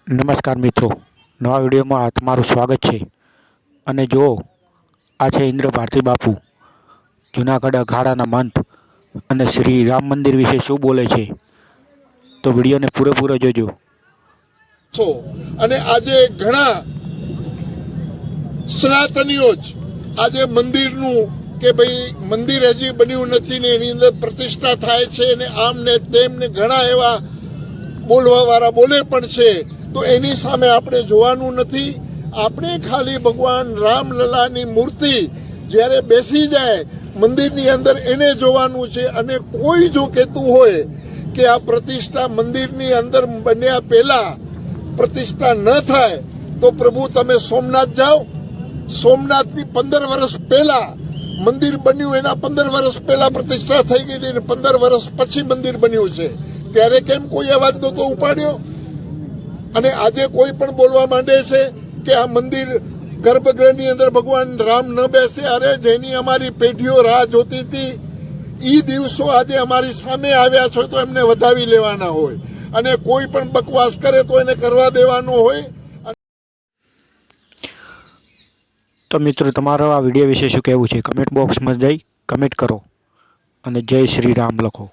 નમસ્કાર મિત્રો, નવા વિડીયોમાં તમારું સ્વાગત છે। અને જુઓ, આ છે ઇન્દ્ર ભારતી બાપુ, જૂનાગઢ અખાડાના મંત અને શ્રી રામ મંદિર વિશે શું બોલે છે, તો વિડીયોને પૂરેપૂરો જોજો। અને આજે ઘણા સનાતનીઓ જ આજે મંદિરનું કે ભાઈ મંદિર હજી બન્યું નથી ને એની અંદર પ્રતિષ્ઠા થાય છે ને આમ ને તેમ ને ઘણા એવા બોલવા વાળા બોલે પણ છે। તો એની સામે આપણે જોવાનું નથી, આપણે ખાલી ભગવાન રામલલાની મૂર્તિ જ્યારે બેસી જાય મંદિરની અંદર એને જોવાનું છે। અને કોઈ જો કહેતું હોય કે આ પ્રતિષ્ઠા મંદિરની અંદર બન્યા પહેલા પ્રતિષ્ઠા ન થાય તો પ્રભુ તમે સોમનાથ જાઓ। સોમનાથની 15 વર્ષ પહેલા મંદિર બન્યું, એના 15 વર્ષ પહેલા પ્રતિષ્ઠા થઈ ગઈ અને 15 વર્ષ પછી મંદિર બન્યું છે, ત્યારે કેમ કોઈ અવાજ નહોતો ઉપાડ્યો? અને આજે કોઈ પણ બોલવા માંડે છે કે આ મંદિર ગર્ભગૃહની અંદર ભગવાન રામ ન બેસે। અરે જેની અમારી પેઢીઓ રાહ જોતી હતી એ દિવસો આજે અમારી સામે આવ્યા છે, તો એમને વધાવી લેવાના હોય અને કોઈ પણ બકવાસ કરે તો એને કરવા દેવાનો હોય। તો મિત્રો, તમારો આ વિડીયો વિશે શું કહેવું છે? કમેન્ટ બોક્સમાં જઈ કમેન્ટ કરો અને જય શ્રી રામ લખો।